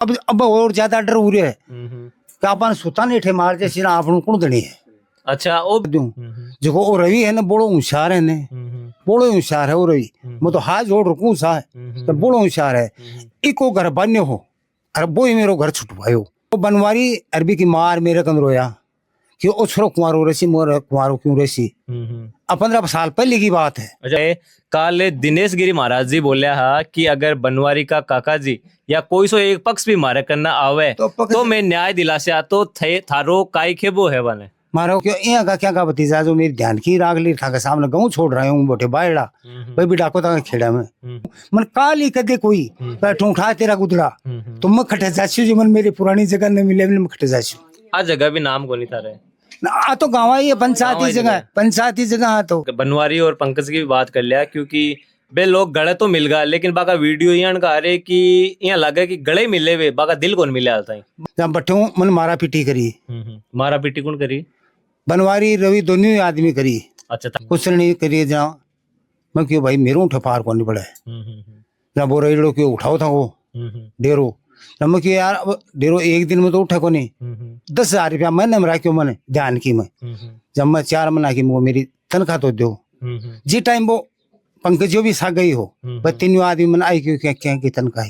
अब और ज्यादा डर हो रहा है कि अपन सुता नहीं ठे मार जैसे ना आपन कौन दणी है। अच्छा ओ दूं जो वो रवि है ना बड़ो होशियार है ने, बड़ो होशियार है वो रवि। मैं तो हाथ जोड़ रखूं सा तो बड़ो होशियार है। इको घर बन्य हो अरे वो ही मेरो घर छुटवायो। वो बनवारी अरबी की मार मेरे कन रोया कि ओ छोरो कुंवारो रसी मोर कुंवारो क्यों रसी। अब 15 साल पहले की बात है। अच्छा काल दिनेश गिरी महाराज जी बोलिया हा कि अगर बनवारी का काका जी या कोई सो एक पक्ष भी मारे करना आवे तो मैं न्याय दिलासे तो थारो काई खेबो है बने मारो क्यों यहाँ का क्या का भतीजा जो मेरी ध्यान की राग ली था सामने गाँव छोड़ रहे हूँ बोटे बायड़ा भाई भी डाको तक खेड़ा में मन काली कदे कोई बैठू उठा तेरा गुदड़ा तो मैं खटे जासी जो मन मेरी पुरानी जगह न मिले मैं खटे जासी। आ जगह भी नाम को नहीं था रहे आ तो गाँव ही है पंचायती जगह आ तो बनवारी और पंकज की भी बात कर लिया क्योंकि बे लोग गड़े तो मिल गया लेकिन बाका वीडियो यहाँ का रहे कि यहाँ लगे कि गड़े मिले वे बाका दिल कौन मिले आता है जब बैठू मन मारा पीटी करी मारा पीटी कौन करी बनवारी रवि दोनों आदमी करी। अच्छा कुछ नहीं करिए जहाँ मैं क्यों भाई मेरू ठपार को नहीं पड़ा जहाँ वो रेड़ो क्यों उठाओ था वो डेरो मैं क्यों यार डेरो एक दिन में तो उठा को नहीं 10,000 रुपया मैंने मरा क्यों मैंने ध्यान की मैं जब मैं 4 महीना की वो मेरी तनख्वाह तो दो जी टाइम वो पंकज जो भी सा गई हो पर 3 आदमी मन आई क्यों क्या की तनख्वाह।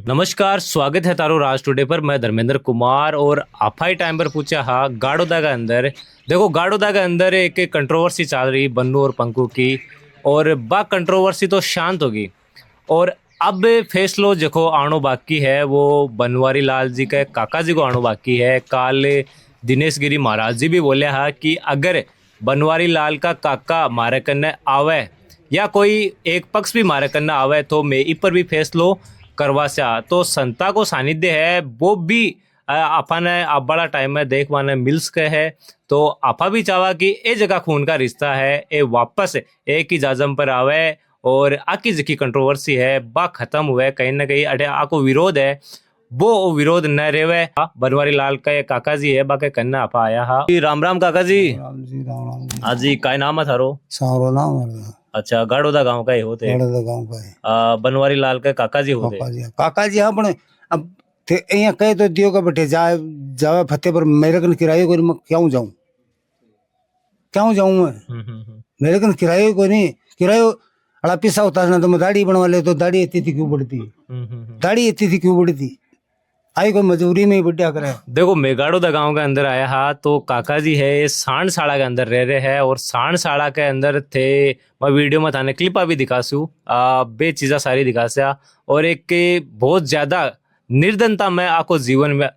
नमस्कार स्वागत है तारो राज टुडे पर। मैं धर्मेंद्र कुमार और आफाई टाइम पर पूछा हा गाड़ोदा के अंदर देखो गाड़ोदा के अंदर एक कंट्रोवर्सी चल रही बन्नू और पंकु की और बा कंट्रोवर्सी तो शांत होगी और अब फैसलो जो आनो बाकी है वो बनवारी लाल जी के काका जी को आनो बाकी है। काल दिनेश गिरी महाराज जी भी बोले हा कि अगर बनवारी लाल का काका मारे करने आवे या कोई एक पक्ष भी मारे करने आवे तो मैं इस पर भी फैसलो करवा से तो संता को सानिध्य है वो भी अपन आप बड़ा टाइम में देख पाने मिल सके है तो आपा भी चाहा कि ये जगह खून का रिश्ता है ये वापस एक ही जाजम पर आवे और आकी जिकी कंट्रोवर्सी है बा खत्म हुए कहीं ना कहीं अटे आको विरोध है वो विरोध न रेवे। बनवारी लाल का काका जी है बाके कन्ना आपा आया हा। राम राम काका जी। हाँ जी काय नाम है थारो? सारो नाम है। अच्छा गाड़ोदा गांव का ही होते गाड़ोदा गांव का है। बनवारी लाल के काका जी होते काका जी अपने अब यहाँ कहे तो दियो का बैठे जावे फतेह पर मेरे कन किराए को मैं क्यों जाऊं मैं मेरे कन किराए को नहीं किराए अड़ा पिसा होता ना तो मैं दाढ़ी बनवा ले तो दाढ़ी इतनी थी क्यों बढ़ती दाढ़ी इतनी थी क्यों बढ़ती आई कोई मजबूरी में ही बढ़िया करे। देखो मेगाड़ोदा गांव के अंदर आया हा तो काका जी है सांडसाड़ा के अंदर रह रहे हैं और सांडसाड़ा के अंदर थे मैं वीडियो में थाने क्लिपा भी दिखासू बे चीजा सारी दिखासा और एक बहुत ज्यादा निर्धनता में आको जीवन में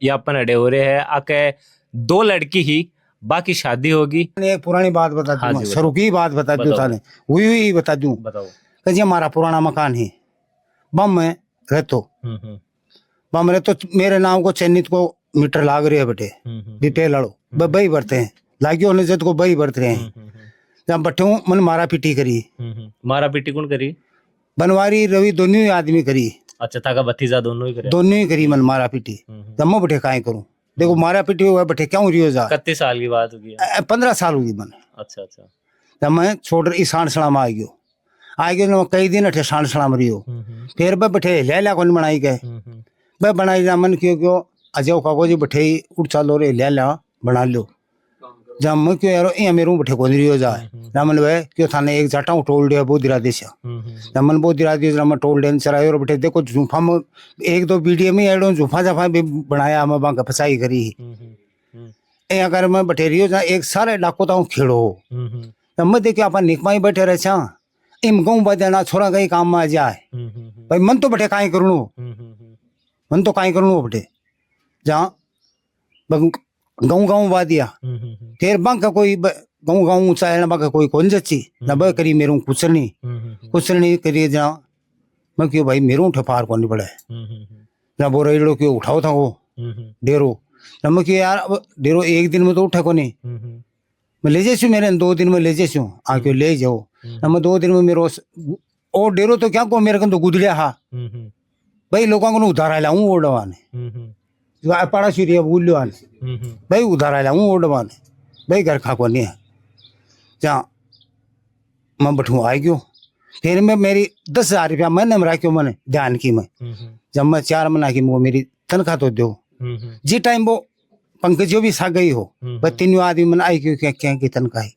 यापन अड़े हो रहे हैं आके 2 लड़की ही बाकी शादी होगी। एक पुरानी बात बता दूं। हाँ शुरू की बात बता दूं थाने हुई बता दूं। बताओ कि हमारा पुराना मकान है बम में रहतो बम रहतो मेरे नाम को चयनित को मीटर लाग रही है बेटे डिटेल लड़ो बही भरते हैं लागी होने से को बही भरते हैं जब बैठे मन मारा पीटी करी। मारा पीटी कौन करी? बनवारी रवि दोनों ही आदमी करी। अच्छा ताका भतीजा दोनों ही करी मन मारा पीटी जब मैं बैठे काहे करूं देखो मारा पीटी हुआ बैठे क्यों रियो जा। कितने साल की बात होगी? 15 साल हुई मन। अच्छा जब मैं छोड़ रही सांडसड़ा में आ गयो कई दिन अठे सांडसड़ा में रियो फिर मैं बैठे ले कौन बनाई गए मैं बनाई जा मन क्यों अजय काको जी बैठे उठ चालो रे ले बना लो जब मैं क्यों यार ये मेरे बैठे कौन रियो जाए मन भाई क्यों थाने एक जाटा टोल दिया बहुत दिरा देशा मन बहुत दिरा दिया मैं टोल डेन चरायो और बैठे देखो जूफा में 1-2 वीडियो में एडो जूफा जाफा भी बनाया मैं बांका फसाई करी अगर मैं बैठे रियो जा एक सारे डाको ताऊ खेड़ो जब मैं देखियो अपन निकमाई बैठे रहे छा इम गाँव बजाना छोरा कहीं काम में आ जाए भाई मन तो बैठे काई करूँ मन तो काई करूँ बैठे जहाँ गाँव बा दिया फिर बांका कोई गाँव ऊंचा है ना बांका कोई कौन जच्ची ना बे करी मेरू कुचलनी करिए जहाँ मैं क्यों भाई मेरू ठपार को नहीं पड़ा ना वो रेड़ो क्यों उठाओ था वो डेरो ना मैं क्यों यार डेरो एक दिन में तो उठा को नहीं मैं ले जाइए मेरे 2 दिन में ले जाइए आके ले जाओ ना मैं 2 दिन में मेरे और डेरो तो क्या को मेरे कन तो गुदड़िया हा भाई लोगों को उधार आया हूँ वो डवाने पाड़ा सीरिया बोल लो आने भाई उधार आया हूँ वो डवाने भाई घर खा को नहीं है जहाँ मैं बैठू आ गयो फिर मैं मेरी 10,000 रुपया मैंने मरा क्यों मैंने ध्यान की मैं जब मैं 4 महीना की वो मेरी तनखा तो दो। जी टाइम वो पंकज जो भी सा गई हो, बस तीनों आदमी मन आई क्यों क्या क्या की तनखा है,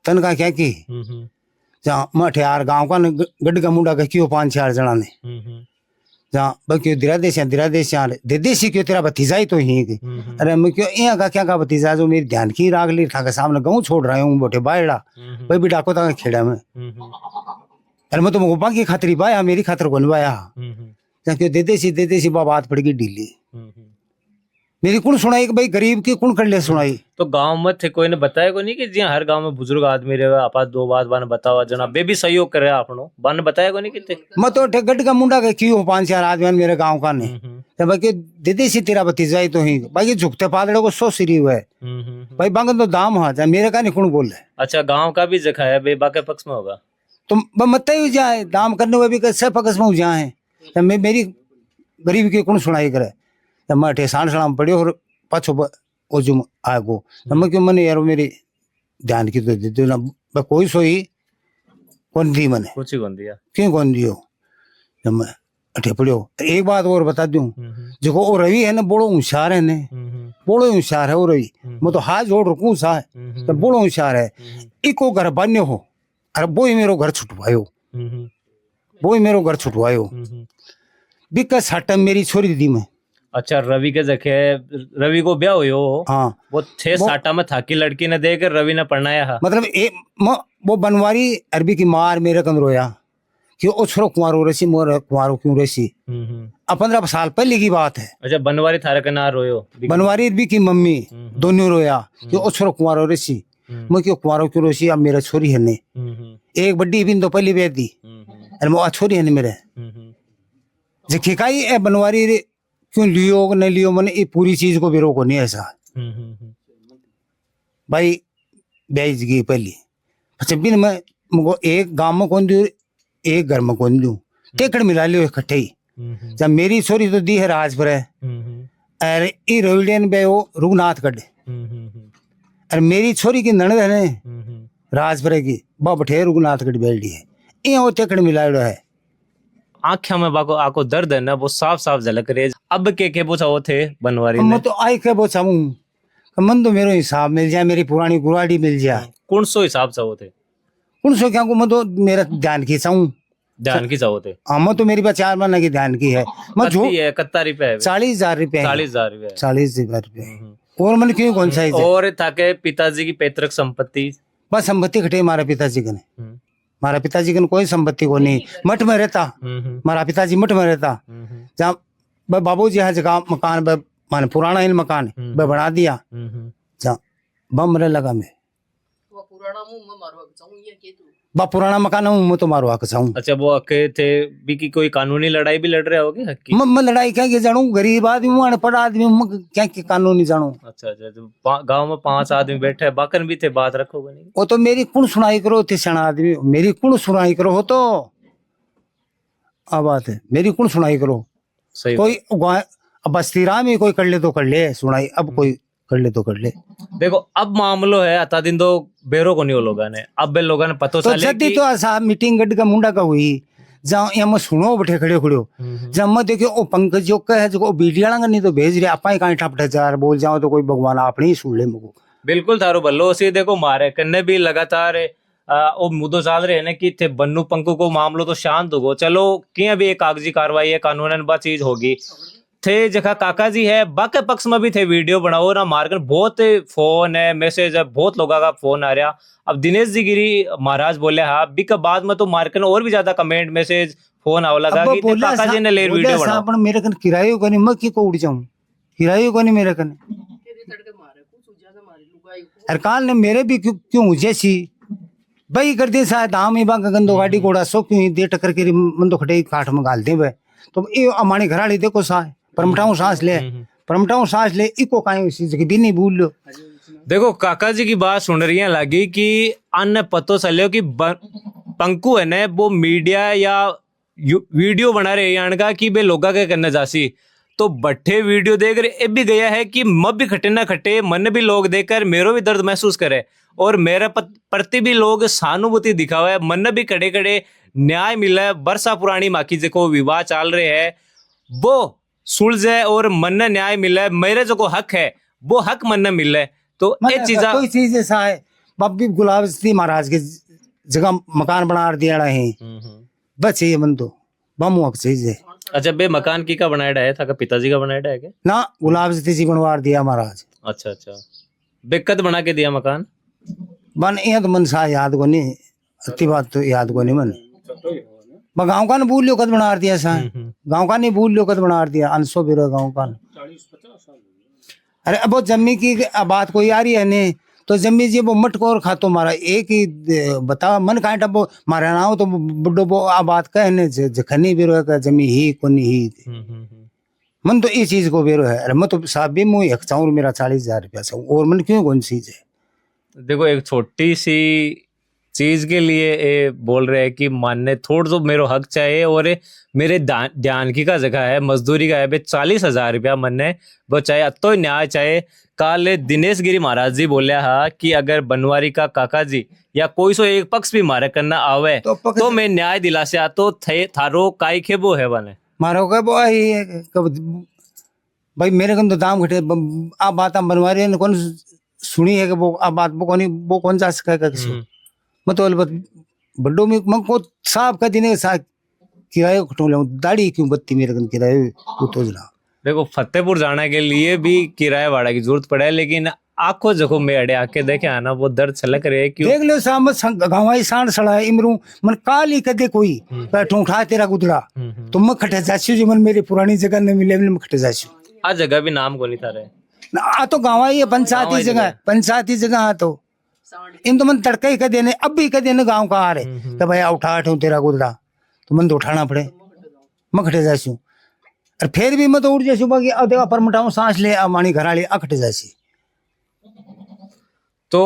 तनखा क्या की जहाँ मठे यार गाँव का गड्ढ का मुंडा का क्यों 5-4 जना ने जहाँ क्यों दिरादेश दे देसी क्यों तेरा भतीजा ही तो ही की। अरे मैं क्यों यहाँ का क्या का भतीजा जो मेरी ध्यान की राग ली था के सामने गाँव छोड़ रहा हूँ बोटे बायड़ा भाई भी डाको था खेड़ा में। अरे मैं तो मुगुपा की खातरी बाया मेरी खातर को निभाया जहाँ क्यों दे देसी बात पड़ गई ढीली मेरी कौन सुनाई कि भाई गरीब की कौन कर ले सुनाई। तो गांव में थे कोई ने बताया को नहीं कि जी हर गांव में बुजुर्ग आदमी रहे आपा 2 बात बाने बतावा जना बे भी सहयोग करे आपनो बाने बताया को नहीं किते मैं तो गड्ढ का मुंडा के क्यों 5-4 आदमी मेरे गांव का ने बाकी दीदी सी तेरा भतीजा ही तो ही बाकी झुकते पादड़े को 100 सिरी हुआ है भाई बांगन तो दाम हा मेरे का नहीं कौन बोल रहे। अच्छा गांव का भी जखा है बे बाके पक्ष में होगा तो मत ही जाए दाम करने हुए भी कैसे पकस में जाए मैं मेरी गरीब की कौन सुनाई करे मैं अठे सांड सलाम पड़े और पाछो ओ जो आगो मैं क्यों मने यार मेरी ध्यान की तो दे दो ना कोई सोई कौन दी मने कुछ ही कौन दिया क्यों कौन दियो जब मैं अठे पड़ियो। एक बात और बता दूं जो वो रवि है ना बड़ो होशियार है ने बड़ो होशियार है वो रवि मैं तो हाथ जोड़ रखूं सा तो बड़ो होशियार है इको घर बन्यो हो अरे वो ही मेरो घर छुटवायो वो ही मेरो घर छुटवायो बिका साटा मेरी छोरी दी मैं। अच्छा रवि के जखे रवि को ब्याह हुयो हाँ वो 6 साटा में था की लड़की ने देकर रवि ने पढ़नाया है मतलब वो बनवारी अरबी की मार मेरे कन रोया कि ओ छोरो कुंवारो रसी मोर कुंवारो क्यों रसी 15 साल पहले की बात है। अच्छा बनवारी थारे के ना रोयो बनवारी अरबी की मम्मी दोनों रोया कि ओ छोरो कुंवारो रसी मैं क्यों कुंवारो क्यों रसी अब मेरा छोरी है ने एक बड्डी बिन तो पहली बेच दी अरे वो छोरी है ने मेरे जे काई ए बनवारी क्यों लियो नहीं लियो मैंने ये पूरी चीज को भी रोको नहीं ऐसा भाई बेच गई पहली अच्छा बिन मैं मुझको एक गांव में कौन दू एक घर में कौन दू टेकड़ मिला लियो इकट्ठे ही जब मेरी छोरी तो दी है राजपुर है अरे ई रोविडियन बे वो रुगनाथ कटे अरे मेरी छोरी की ननद है ने राजपुर की बठे रुगनाथ कट बैठी है ये वो टेकड़ मिलायो है आँखों में बाको आको दर्द है ना वो साफ साफ झलक रहे। अब के पूछा वो थे बनवारी ने मैं तो आई के बोचा हूँ मन तो मेरो हिसाब मिल जाए मेरी पुरानी गुराड़ी मिल जाए कौन सो हिसाब से वो थे कौन सो क्या को मैं तो मेरा ध्यान खींचा हूँ ध्यान की चाहो थे हाँ मैं तो मेरी बात 4 महीने की ध्यान की है मैं जो 41 रुपए 40,000 रुपए 40,000 रुपए 40,000 रुपए और मैंने क्यों कौन सा और था के पिताजी की पैतृक संपत्ति बस संपत्ति घटे हमारे पिताजी के ने हमारा पिताजी के कोई संपत्ति को नहीं मठ में रहता हमारा पिताजी मठ में रहता जहाँ बाबू जी है जगह मकान माने पुराना ही मकान बना दिया जहाँ बम रे लगा मैं पुराना मकान हूँ मैं तो मारो आके चाहूँ। अच्छा वो अके थे भी की कोई कानूनी लड़ाई भी लड़ रहे होगे हक की मैं लड़ाई क्या जानू गरीब आदमी हूँ अनपढ़ आदमी हूँ क्या कानूनी जानू। अच्छा अच्छा तो गांव में 5 आदमी बैठे हैं बाकन भी थे बात रखोगे नहीं वो तो मेरी कुण सुनाई करो थे सण आदमी मेरी कुण सुनाई करो हो तो अब बात है मेरी कुण सुनाई करो सही कोई बस्ती राम ही कोई कर ले तो कर ले सुनाई अब कोई कर ले तो कर ले। देखो अब मामलो है अता दिन तो बेरो को नहीं लोगा ने अब बे लोगा ने पतो तो जल्दी तो ऐसा मीटिंग गड का मुंडा का हुई जहाँ यहाँ मैं सुनो बैठे खड़े खड़े जब मैं देखियो ओ पंकज जो का है जो बीडिया नहीं तो भेज रहे आपा ही कहीं ठपटे चार बोल जाओ तो कोई भगवान आपने ही सुन ले मुझको बिल्कुल थारो बल्लो सी देखो मारे कन्ने भी लगातार ओ मुद्दो चाल रहे ने कि थे बन्नू पंकु को मामलो तो शांत होगो चलो किया भी एक कागजी कार्रवाई है कानूनन बा चीज होगी थे जखा काका जी है बाके पक्ष में भी थे वीडियो बनाओ ना मारकर बहुत फोन है मैसेज है बहुत लोगों का फोन आ रहा। अब दिनेश जी गिरी महाराज बोले हाँ बी के बाद में तो मारकर और भी ज्यादा कमेंट मैसेज फोन आव लगा कि काका जी ने ले वीडियो बनाओ मेरे कन किरायो को नहीं मैं की को उड़ जाऊं किरायो को नहीं मेरे कन अरकाल ने मेरे भी क्यों जैसी भाई कर दे शायद दाम ही बाग गंदो गाड़ी घोड़ा सो क्यों दे टक्कर के मन तो खटे काठ में गाल दे वे तो ये हमारी घराड़ी देखो सा परमटाऊ सांस ले इको काई उसी जगह भी नहीं भूल लो। देखो काका जी की बात सुन रही है लगी कि अन्य पतो चलो कि पंकु है ने वो मीडिया या वीडियो बना रहे यान का कि बे लोगा के करने जासी तो बट्ठे वीडियो देख रहे भी गया है कि मब भी खटे ना खटे मन भी लोग देखकर मेरो भी दर्द महसूस करे और मेरे प्रति भी लोग सहानुभूति दिखावा है मन भी कड़े कड़े न्याय मिला है। बरसा पुरानी माकी जो विवाह चाल रहे हैं वो सुलझे और मन ने न्याय मिले, मेरे जो को हक है वो हक मन ने मिले, तो ये चीजा कोई चीज ऐसा है बाबी गुलाब सिद्दीकी महाराज के जगह मकान बना दिया है बस ये मन तो बम हक चीज है। अच्छा बे मकान की का बनाया है था का पिताजी का बनाया है क्या? ना गुलाब सिद्दीकी जी बनवा दिया महाराज। अच्छा अच्छा बेकत बना के दिया मकान बन ये तो मन सा याद को नहीं अति बात तो याद को नहीं मन गाँव का नहीं भूल लियो कद बना दिया सा गाँव का नहीं भूल लियो कद बना दिया अनसो भी गाँव का। अरे अब वो जम्मी की बात कोई आ रही है नहीं तो जम्मी जी वो मटकोर खातो मारा एक ही बता मन कांटा वो मारा ना हो तो बुड्ढो वो आ बात कहने जखनी भी रोका जमी ही कोनी ही मन तो ये चीज को बेरो है। अरे मैं तो साहब भी मुँह एक चाहूँ मेरा 40,000 रुपया से और मन क्यों कौन चीज है। देखो एक छोटी सी चीज के लिए ये बोल रहे हैं कि मानने थोड़ा तो मेरे हक चाहिए और मेरे ध्यान की का जगह है मजदूरी का है बे 40,000 रुपया मनने वो चाहे तो न्याय चाहे। काल दिनेश गिरी महाराज जी बोले हा कि अगर बनवारी का काका जी या कोई सो एक पक्ष भी मारे करना आवे तो मैं न्याय दिला से आ तो थारो काई खेबो है बने मारो का वो भाई मेरे को तो दाम घटे आप बात बनवारी ने कौन सुनी है कि वो आप बात वो कौन जा सके किसी मैं तो बड्डो में मैं को साहब का दिन साहब किराए खटो ले दाढ़ी क्यों बत्ती मेरे को किराए वो तो जना। देखो फतेहपुर जाने के लिए भी किराया भाड़ा की जरूरत पड़े लेकिन आंखों जगह में अड़े आके देखे आना वो दर्द छलक रहे क्यों देख लो साहब गाँव सांड सड़ा इमरू मन काली कदे कोई बैठू उठा तेरा गुदड़ा तो मैं खटे जासी जो मन मेरी पुरानी जगह न मिले मैं खटे जासी आ जगह भी नाम को नहीं था रहे आ तो गाँव ही है पंचायती जगह आ तो इन तो मन तड़का ही कह देने अब भी कह देने गाँव का आ रहे कि भाई उठा उठू तेरा गुदड़ा तो मन तो उठाना पड़े मैं खटे जासी और फिर भी मैं तो उठ जासी बाकी देखा पर मटाऊ सांस ले मानी घराली अखटे जासी। तो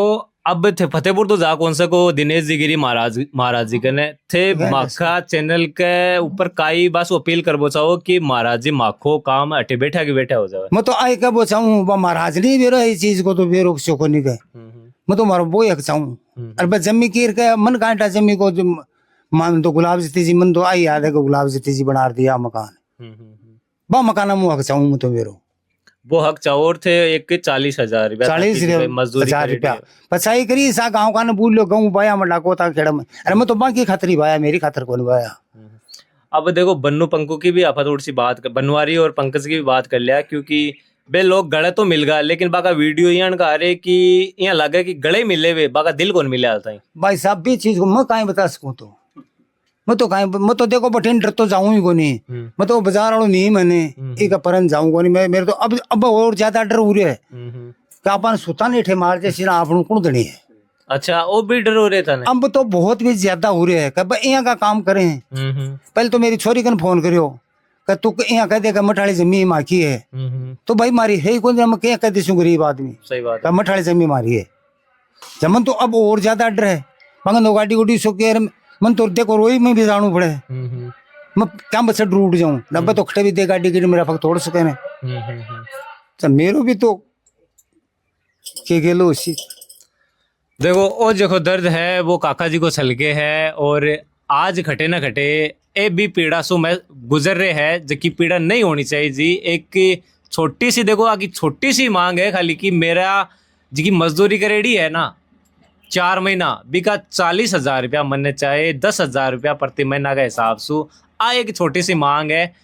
अब थे फतेहपुर तो जा कौन सा को दिनेश जी गिरी महाराज जी कने थे माखा चैनल के ऊपर काई बस अपील करबो चाहो कि महाराज जी माखो काम अटे बैठा के बैठा हो जावे। मैं तो आई कबो चाहूँ वो महाराज नहीं बेरो इस चीज को तो बेरो को नहीं गए मैं तो मारो वो एक चाहूँ और बस जम्मी कीर के मन कांटा जम्मी को मान तो गुलाब सिद्दीकी जी मन तो आई याद है कि गुलाब सिद्दीकी जी बना दिया मकान बा मकान मुँह हक चाहूँ मैं तो बेरो वो हक चाहोर थे एक 40,000 रुपया पचाई करी सा गाँव का न भूल लो गाँव बाया में डाको था खेड़ा में अरे मैं तो बाकी खातरी बाया मेरी खातर कौन बाया। अब देखो बन्नू पंकु की भी आप थोड़ी सी बात बनवारी और पंकज की भी बात कर लिया क्योंकि बे लोग गड़े तो मिल गया लेकिन बाका वीडियो यहाँ का आ रहे कि यहाँ लगे कि गड़े मिले वे बाका दिल कौन मिले आता है भाई साहब भी चीज को मैं कहीं बता सकूँ तो मैं तो देखो बटेन डर तो जाऊं ही को नहीं मैं तो बाजार वालों नहीं मैंने एक परन जाऊं को नहीं मैं मेरे तो अब और ज्यादा डर हो रहा है कि अपन सुता नहीं ठे मार जैसी ना आपन कुण दनी है। अच्छा वो भी डर हो रहे था अब तो बहुत भी ज्यादा हो रहे है कि यहाँ का काम करें पहले तो मेरी छोरी कन फोन करियो कि तू यहाँ कह दे मठाली जमी माखी है तो भाई मारी है कौन मैं क्या कह दे गरीब आदमी सही बात मठाली जमी मारी है जमन तो अब और ज्यादा डर है मगर दो गाड़ी गुडी सो के मन तो देखो रोई में भी जाणू पड़े मैं क्या बस रूट जाऊं नब्बे तो खटे भी दे गाड़ी की मेरा पग तोड़ सके ने तो मेरो भी तो के गेलो उसी देखो वो जो दर्द है वो काका जी को छलके है और आज घटे ना घटे ए भी पीड़ा सो मैं गुजर रहे हैं जो कि पीड़ा नहीं होनी चाहिए जी। एक छोटी सी देखो आगे छोटी सी मांग है खाली कि मेरा जी की मजदूरी करेड़ी है ना 4 महीना बिका 40,000 रुपया मनने चाहे 10,000 रुपया प्रति महीना का हिसाब सु आ एक छोटी सी मांग है।